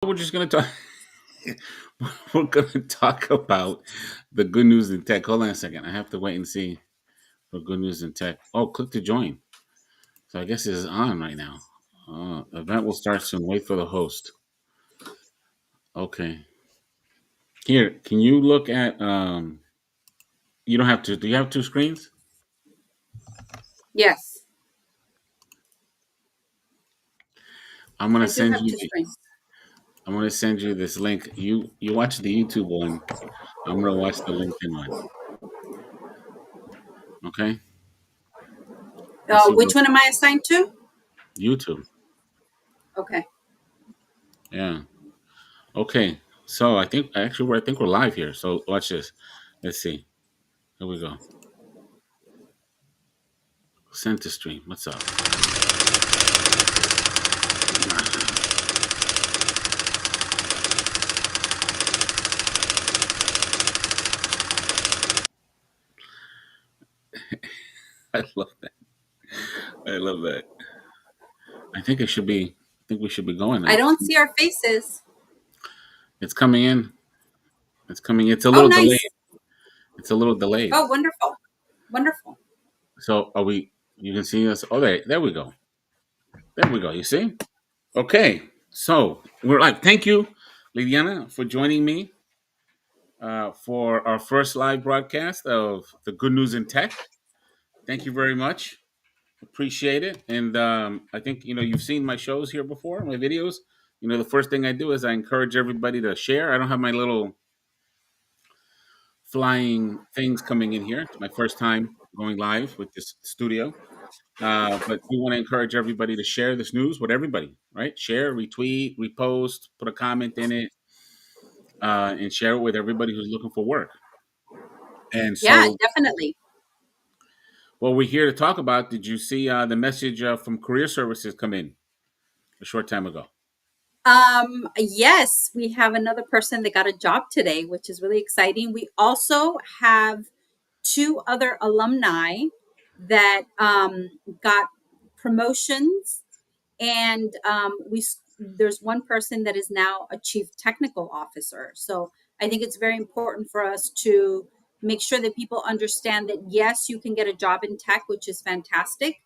We're just going to talk. We're going to talk about the good news in tech. Hold on a second. I have to wait and see for good news in tech. Oh, click to join. So I guess it is on right now. Event will start soon. Wait for the host. Okay. Here, can you look at? You don't have to. Do you have two screens? Yes, I'm gonna I do send have you. two screens. I'm gonna send you this link. You watch the YouTube one. I'm gonna watch the LinkedIn one. Okay. Let's see Which what one am I assigned to? YouTube. Okay. Yeah. Okay. So I think we're live here. So watch this. Let's see. Here we go. Send to stream. What's up? I love that. I love that. I think it should be. I think we should be going I now. don't see our faces. It's coming in. It's coming. It's a Oh, little delayed. nice. It's a little delayed. Oh, wonderful. Wonderful. So are we? You can see us. Oh, there we go. There we go. You see? Okay. So we're like, thank you, Liliana, for joining me for our first live broadcast of the Good News in Tech. Thank you very much. Appreciate it. And I think you've seen my shows here before, my videos. The first thing I do is I encourage everybody to share. I don't have my little flying things coming in here. It's my first time going live with this studio. But we want to encourage everybody to share this news with everybody, right? Share, retweet, repost, put a comment in it, and share it with everybody who's looking for work. And Yeah, so, definitely. what we're here to talk about, did you see the message from Career Services come in a short time ago? Yes, we have another person that got a job today, which is really exciting. We also have two other alumni that got promotions, and there's one person that is now a chief technical officer. So I think it's very important for us to make sure that people understand that yes, you can get a job in tech, which is fantastic,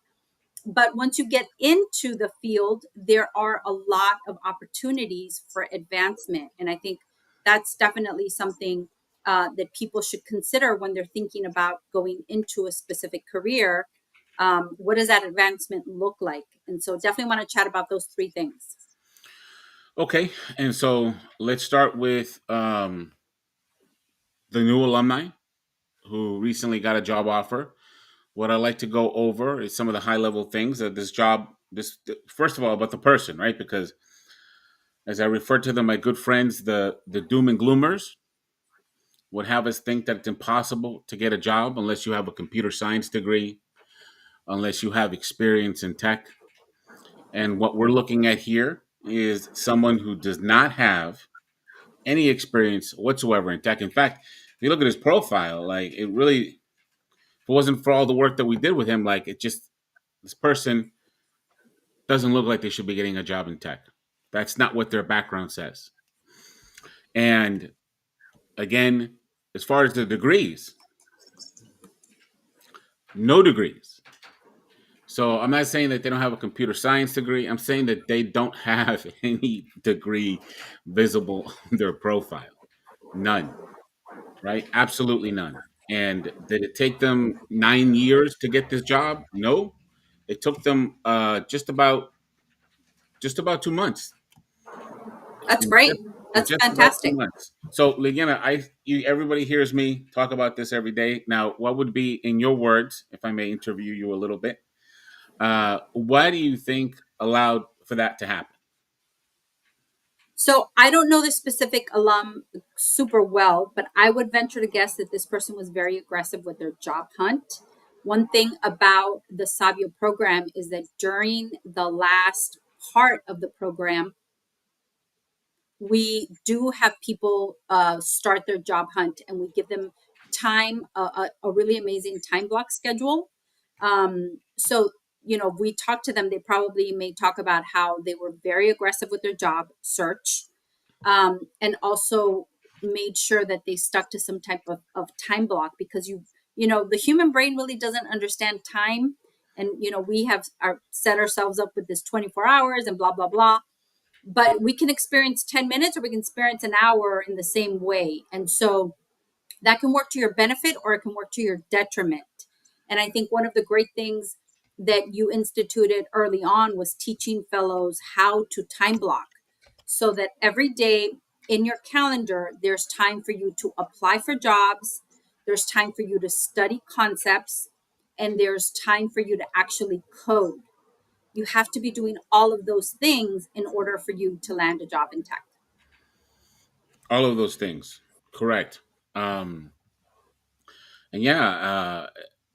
but once you get into the field, there are a lot of opportunities for advancement, and I think that's definitely something that people should consider when they're thinking about going into a specific career. What does that advancement look like? And so definitely want to chat about those three things. Okay, and so let's start with the new alumni who recently got a job offer. What I like to go over is some of the high level things that this job. This first of all about the person, right? Because as I refer to them, my good friends, the doom and gloomers would have us think that it's impossible to get a job unless you have a computer science degree, unless you have experience in tech. And what we're looking at here is someone who does not have any experience whatsoever in tech. In fact, if you look at his profile, like it really, if it wasn't for all the work that we did with him, like it just, this person doesn't look like they should be getting a job in tech. That's not what their background says. And again, as far as the degrees, no degrees. So I'm not saying that they don't have a computer science degree. I'm saying that they don't have any degree visible on their profile. None, right? Absolutely none. And did it take them 9 years to get this job? No. It took them just about 2 months. That's great. That's Just about two fantastic. months. So, Ligiana, everybody hears me talk about this every day. Now, what would be, in your words, if I may interview you a little bit, why do you think allowed for that to happen? So I don't know the specific alum super well, but I would venture to guess that this person was very aggressive with their job hunt. One thing about the Savio program is that during the last part of the program, we do have people start their job hunt, and we give them time, a really amazing time block schedule. So we talk to them, they probably may talk about how they were very aggressive with their job search. and also made sure that they stuck to some type of time block, because the human brain really doesn't understand time. And we have set ourselves up with this 24 hours and blah blah blah, but we can experience 10 minutes or we can experience an hour in the same way. And so that can work to your benefit or it can work to your detriment. And I think one of the great things that you instituted early on was teaching fellows how to time block, so that every day in your calendar, there's time for you to apply for jobs, there's time for you to study concepts, and there's time for you to actually code. You have to be doing all of those things in order for you to land a job in tech. All of those things, correct. Um, and yeah,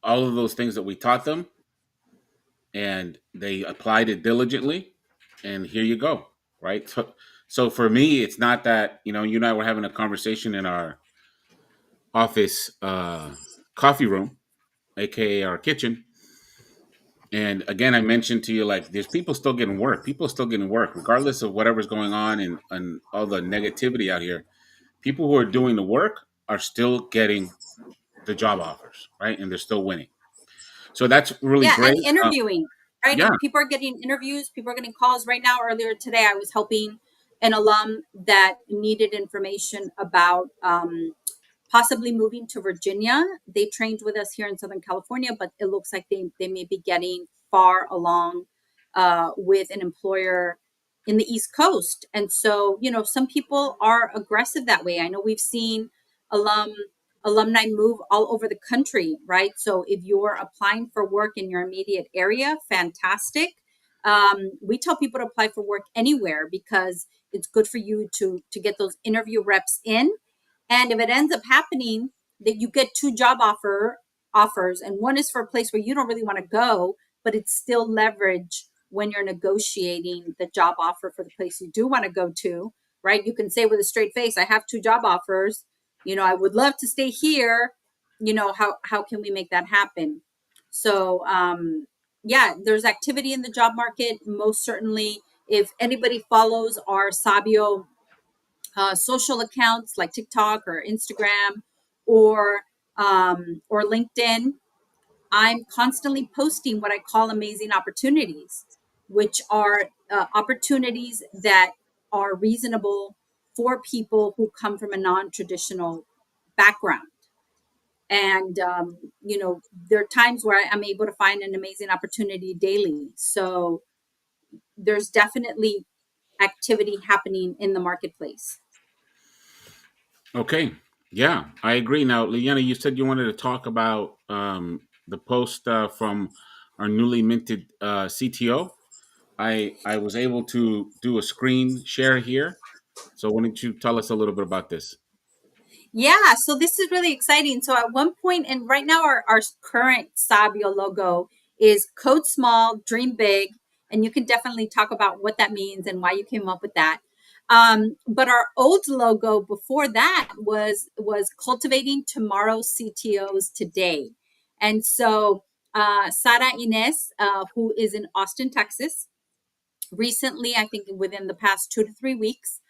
all of those things that we taught them, and they applied it diligently, and here you go, right? So for me, it's not that you and I were having a conversation in our office coffee room, aka our kitchen. And again, I mentioned to you, like, there's people still getting work. People still getting work, regardless of whatever's going on and all the negativity out here. People who are doing the work are still getting the job offers, right? And they're still winning. So that's really Yeah, great. and interviewing, right? Yeah. And people are getting interviews, people are getting calls right now. Earlier today, I was helping an alum that needed information about possibly moving to Virginia. They trained with us here in Southern California, but it looks like they may be getting far along with an employer in the East Coast. And so, some people are aggressive that way. I know we've seen alum alumni move all over the country, right? So if you're applying for work in your immediate area, fantastic. We tell people to apply for work anywhere because it's good for you to get those interview reps in. And if it ends up happening that you get two job offers, and one is for a place where you don't really want to go, but it's still leverage when you're negotiating the job offer for the place you do want to go to, right? You can say with a straight face, I have two job offers. I would love to stay here. How can we make that happen? So yeah, there's activity in the job market, most certainly. If anybody follows our Sabio social accounts like TikTok or Instagram or LinkedIn, I'm constantly posting what I call amazing opportunities, which are opportunities that are reasonable for people who come from a non-traditional background. And there are times where I'm able to find an amazing opportunity daily. So there's definitely activity happening in the marketplace. Okay. Yeah, I agree. Now, Liana, you said you wanted to talk about the post from our newly minted CTO. I was able to do a screen share here. So why don't you tell us a little bit about this? Yeah, so this is really exciting. So at one point, and right now our current Sabio logo is code small, dream big, and you can definitely talk about what that means and why you came up with that. But our old logo before that was cultivating tomorrow's CTOs today. And so Sara Ines, who is in Austin, Texas, recently, I think within the past 2 to 3 weeks,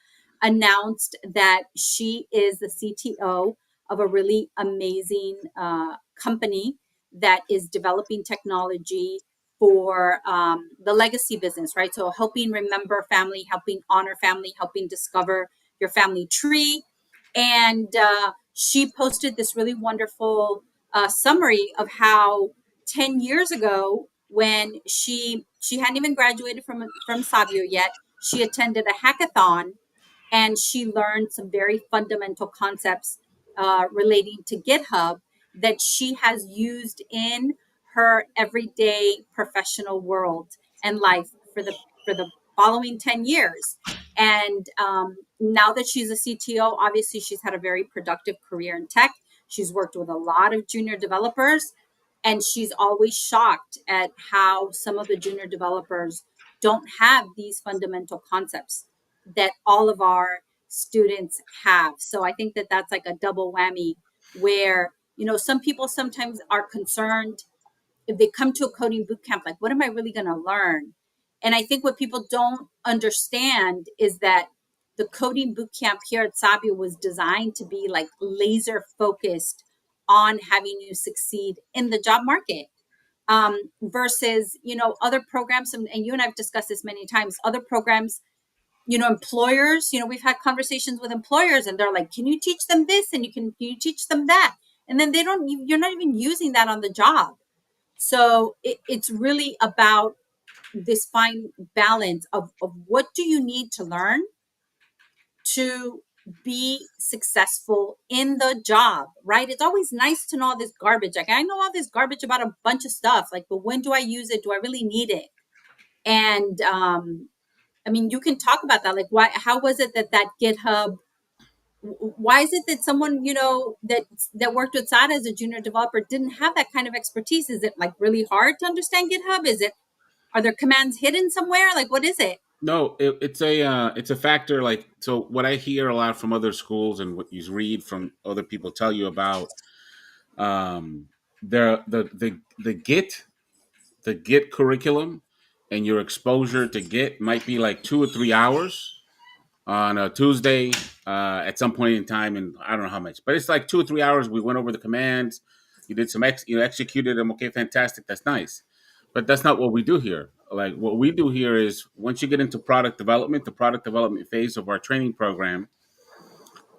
announced that she is the CTO of a really amazing company that is developing technology for the legacy business, right? So helping remember family, helping honor family, helping discover your family tree. And she posted this really wonderful summary of how 10 years ago, when she hadn't even graduated from Sabio yet, she attended a hackathon and she learned some very fundamental concepts relating to GitHub that she has used in her everyday professional world and life for the following 10 years. And now that she's a CTO, obviously she's had a very productive career in tech. She's worked with a lot of junior developers, and she's always shocked at how some of the junior developers don't have these fundamental concepts that all of our students have. So I think that that's like a double whammy where, some people sometimes are concerned if they come to a coding boot camp, like, what am I really going to learn? And I think what people don't understand is that the coding boot camp here at Sabio was designed to be like laser focused on having you succeed in the job market, versus, other programs. And you and I've discussed this many times, other programs, employers, we've had conversations with employers and they're like, can you teach them this? And can you teach them that? And then you're not even using that on the job. So it's really about this fine balance of what do you need to learn to be successful in the job, right? It's always nice to know all this garbage. Like, I know all this garbage about a bunch of stuff, like, but when do I use it? Do I really need it? And I mean, you can talk about that. Like, how was it that GitHub, why is it that someone, that worked with SADA as a junior developer didn't have that kind of expertise? Is it like really hard to understand GitHub? Are there commands hidden somewhere? Like, what is it? No, it's a factor. Like, so what I hear a lot from other schools and what you read from other people tell you about, um, the Git curriculum and your exposure to Git might be like 2 or 3 hours on a Tuesday, at some point in time, and I don't know how much, but it's like 2 or 3 hours. We went over the commands. You did you executed them. Okay, fantastic. That's nice, but that's not what we do here. Like, what we do here is, once you get into product development, the product development phase of our training program,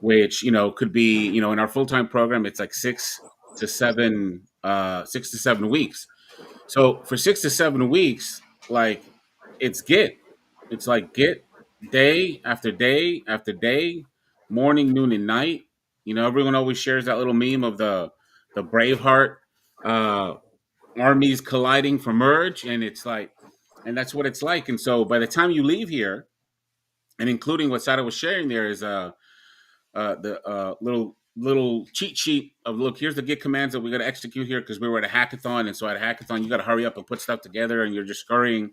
which could be, in our full time program, it's like 6 to 7 weeks. So for 6 to 7 weeks, like, it's Git. It's like Git day after day after day, morning, noon, and night. Everyone always shares that little meme of the Braveheart, uh, armies colliding for merge, and it's like, and that's what it's like. And so by the time you leave here, and including what Sada was sharing, there is the little cheat sheet of, look, here's the Git commands that we got to execute here, because we were at a hackathon, and so at a hackathon you got to hurry up and put stuff together, and you're just scurrying.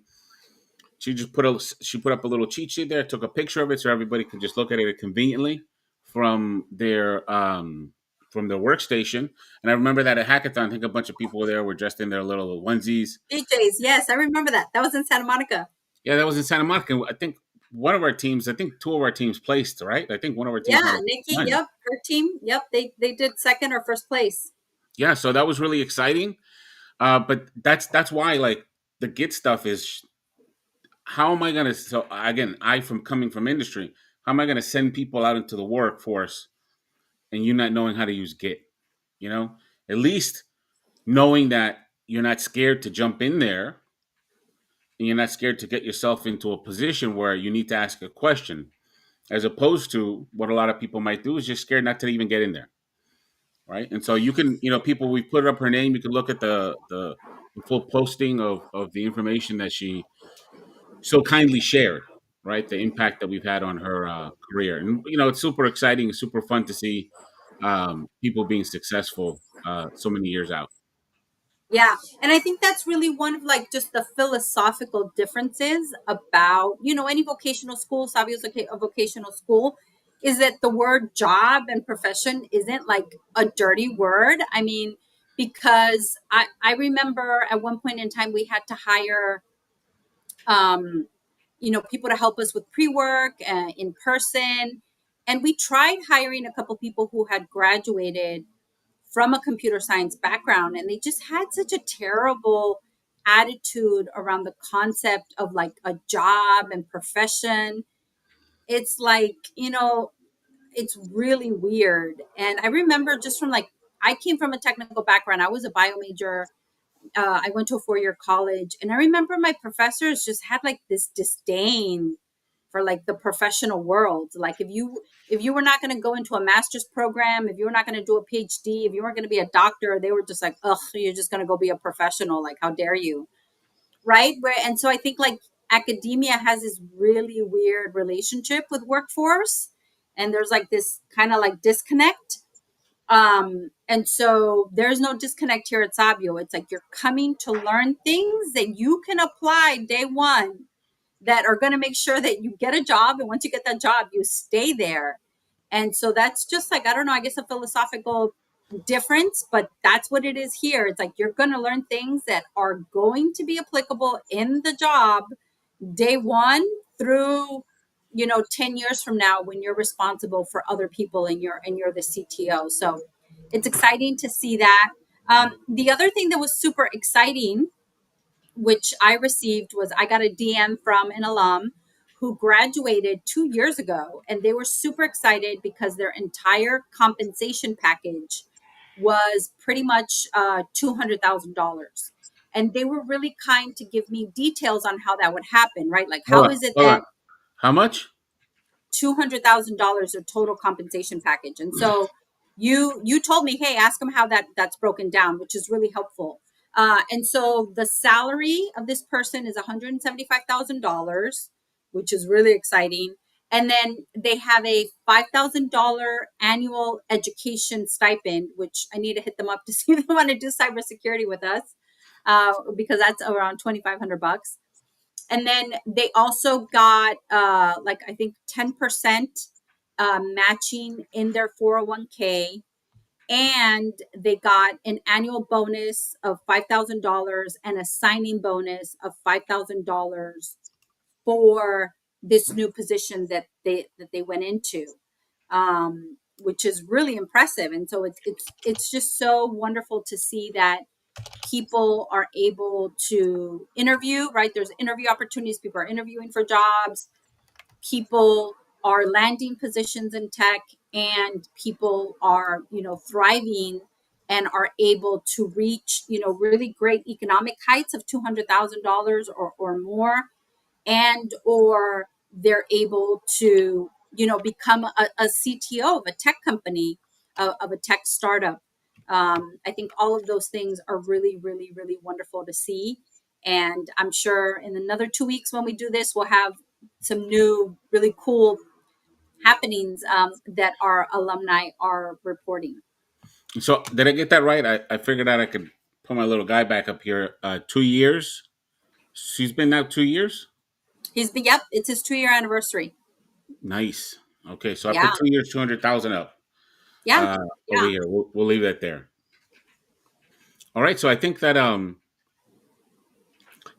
She put up a little cheat sheet there, took a picture of it so everybody could just look at it conveniently from their workstation. And I remember that at hackathon, I think a bunch of people there were dressed in their little onesies. DJs, yes, I remember that. That was in Santa Monica. Yeah, that was in Santa Monica. I think I think two of our teams placed, right? I think one of our teams might Yeah, have Nikki, won. yep, her team, yep, they did second or first place. Yeah, so that was really exciting. But that's why, like, the Git stuff is, how am I gonna, so again, I, from coming from industry, how am I gonna send people out into the workforce and you not knowing how to use Git? You know, at least knowing that you're not scared to jump in there, and you're not scared to get yourself into a position where you need to ask a question, as opposed to what a lot of people might do is just scared not to even get in there, right? And so you can, people, we put up her name. You can look at the full posting of the information that she so kindly shared, right? The impact that we've had on her career, and it's super exciting, super fun to see people being successful so many years out. Yeah. And I think that's really one of like just the philosophical differences about, any vocational school, Savio's a vocational school, is that the word job and profession isn't like a dirty word. I mean, because I remember at one point in time we had to hire um, people to help us with pre-work in person. And we tried hiring a couple people who had graduated from a computer science background, and they just had such a terrible attitude around the concept of like a job and profession. It's like, it's really weird. And I remember just from like, I came from a technical background. I was a bio major. I went to a 4-year college, and I remember my professors just had like this disdain for like the professional world. Like, if you were not going to go into a master's program, if you were not going to do a PhD, if you weren't going to be a doctor, they were just like, ugh, you're just going to go be a professional. Like, how dare you? Right. And so I think like academia has this really weird relationship with workforce, and there's like this kind of like disconnect. And so there's no disconnect here at Sabio. It's like you're coming to learn things that you can apply day one, that are going to make sure that you get a job. And once you get that job, you stay there. And so that's just like, I don't know, I guess a philosophical difference, but that's what it is here. It's like you're going to learn things that are going to be applicable in the job day one through 10 years from now when you're responsible for other people and you're the CTO. So it's exciting to see that. The other thing that was super exciting, which I received, was I got a DM from an alum who graduated 2 years ago, and they were super excited because their entire compensation package was pretty much $200,000. And they were really kind to give me details on how that would happen, right? Like, Hold how on, is it hold on. that How much? $200,000 of total compensation package? And so you told me, hey, ask them how that's broken down, which is really helpful. And so the salary of this person is $175,000, which is really exciting. And then they have a $5,000 annual education stipend, which I need to hit them up to see if they want to do cybersecurity with us, because that's around 2,500 bucks. And then they also got like I think 10% matching in their 401k, and they got an annual bonus of $5,000 and a signing bonus of $5,000 for this new position that they went into, which is really impressive. And so it's just so wonderful to see that people are able to interview, right? There's interview opportunities. People are interviewing for jobs. People are landing positions in tech, and people are, thriving and are able to reach, really great economic heights of $200,000 or more, and or they're able to become a CTO of a tech company, of a tech startup. I think all of those things are really, really, really wonderful to see, and I'm sure in another 2 weeks when we do this, we'll have some new really cool happenings that our alumni are reporting. So did I get that right? I figured out I could put my little guy back up here. 2 years. She's been now 2 years. Yep, it's his 2 year anniversary. Nice. Okay, so I put Yeah, 2 years, 200,000 up yeah, over yeah. here. We'll leave that there. All right. So I think that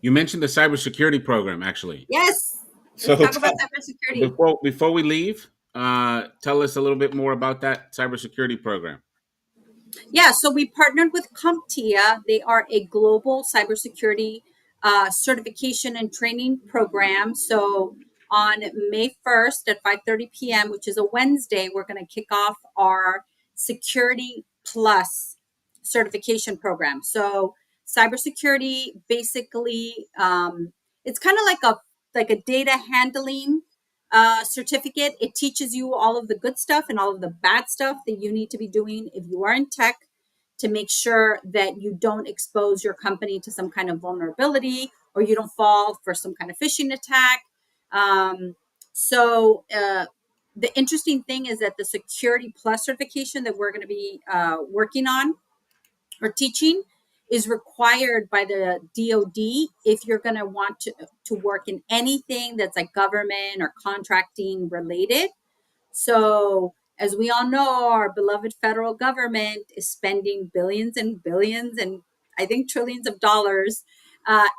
you mentioned the cybersecurity program actually. Yes, let's So talk about cybersecurity. before we leave, tell us a little bit more about that cybersecurity program. Yeah, so we partnered with CompTIA. They are a global cybersecurity certification and training program. So on May 1st at 5:30 p.m., which is a Wednesday, we're going to kick off our Security Plus certification program. So cybersecurity, basically, it's kind of like a data handling certificate. It teaches you all of the good stuff and all of the bad stuff that you need to be doing if you are in tech, to make sure that you don't expose your company to some kind of vulnerability, or you don't fall for some kind of phishing attack. Um, so the interesting thing is that the Security Plus certification that we're going to be working on or teaching is required by the DoD if you're going to want to work in anything that's like government or contracting related. So, as we all know, our beloved federal government is spending billions and billions, and I think trillions of dollars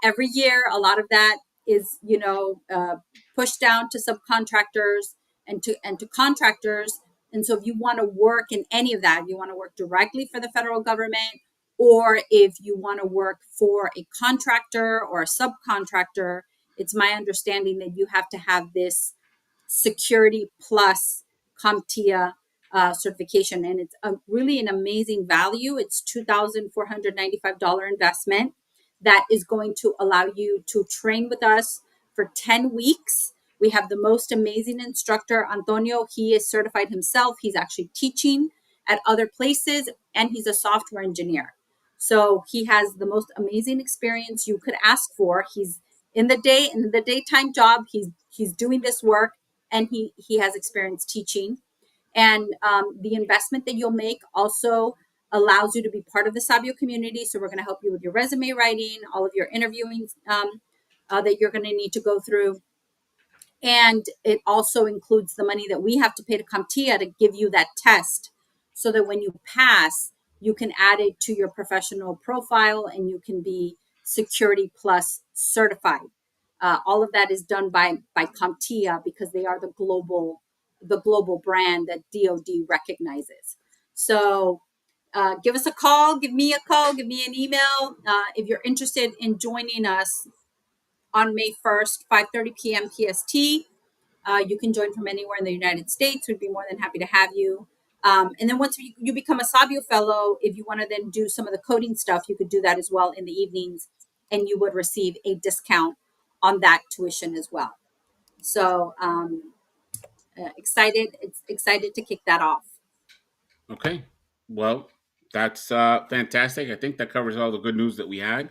every year. A lot of that is, pushed down to subcontractors and to contractors. And so, if you want to work in any of that, you want to work directly for the federal government, or if you want to work for a contractor or a subcontractor, it's my understanding that you have to have this Security Plus CompTIA certification, and it's really an amazing value. It's $2,495 investment that is going to allow you to train with us for 10 weeks. We have the most amazing instructor, Antonio. He is certified himself. He's actually teaching at other places, and he's a software engineer. So he has the most amazing experience you could ask for. He's in the daytime job. He's doing this work, and he has experience teaching. And the investment that you'll make also allows you to be part of the Sabio community. So we're going to help you with your resume writing, all of your interviewing that you're going to need to go through. And it also includes the money that we have to pay to CompTIA to give you that test, so that when you pass, you can add it to your professional profile and you can be Security Plus certified. All of that is done by CompTIA because they are the global brand that DoD recognizes. So give us a call, give me a call, give me an email if you're interested in joining us on May 1st, 5:30 p.m. PST. You can join from anywhere in the United States. We'd be more than happy to have you. And then once you become a Sabio Fellow, if you want to then do some of the coding stuff, you could do that as well in the evenings, and you would receive a discount on that tuition as well. So excited to kick that off. Okay. Well, that's fantastic. I think that covers all the good news that we had.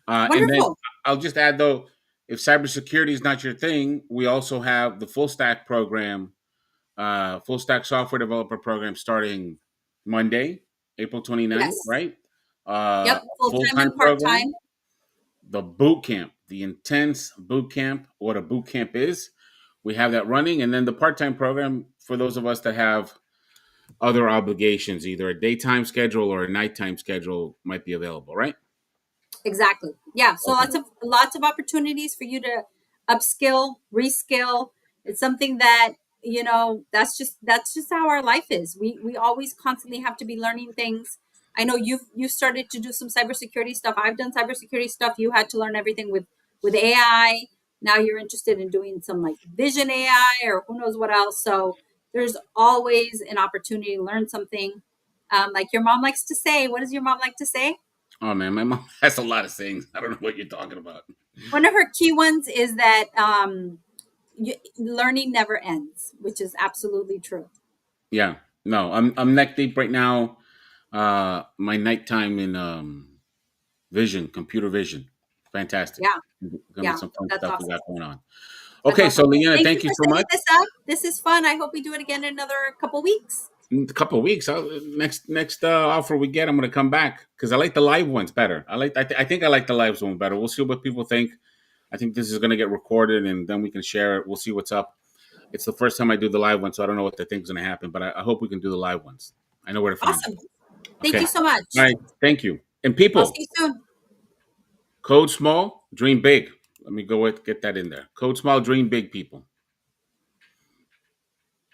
And then Wonderful. I'll just add though, if cybersecurity is not your thing, we also have the full stack program, full stack software developer program starting Monday, April 29th, Yes. right? Yep. Full Full time time and part program, time. the boot camp, the intense boot camp, what a boot camp is. We have that running. And then the part time program for those of us that have other obligations, either a daytime schedule or a nighttime schedule might be available, right? Exactly. Yeah. So Okay. lots of opportunities for you to upskill, reskill. It's something that, that's just how our life is. We always constantly have to be learning things. I know you started to do some cybersecurity stuff. I've done cybersecurity stuff. You had to learn everything with AI. Now you're interested in doing some like vision AI or who knows what else. So there's always an opportunity to learn something. Like your mom likes to say. What does your mom like to say? Oh man, my mom has a lot of things. I don't know what you're talking about. One of her key ones is that learning never ends, which is absolutely true. Yeah. No, I'm neck deep right now. My nighttime in vision, computer vision. Fantastic. Yeah, Gonna be yeah, some fun that's stuff we awesome. got going on. That's Okay, so awesome. Leanna, Thank you thank you for so setting much. this up. This is fun. I hope we do it again in another couple weeks. In a couple of weeks, next offer we get, I'm gonna come back because I like the live ones better. I think I like the live one better. We'll see what people think. I think this is gonna get recorded and then we can share it. We'll see what's up. It's the first time I do the live one, so I don't know what they think is gonna happen, but I hope we can do the live ones. I know where to find you. Awesome. Thank Okay. you so All much. right. Thank you. And I'll see people, you soon. code small, dream big. Let me go with get that in there. Code small, dream big, people.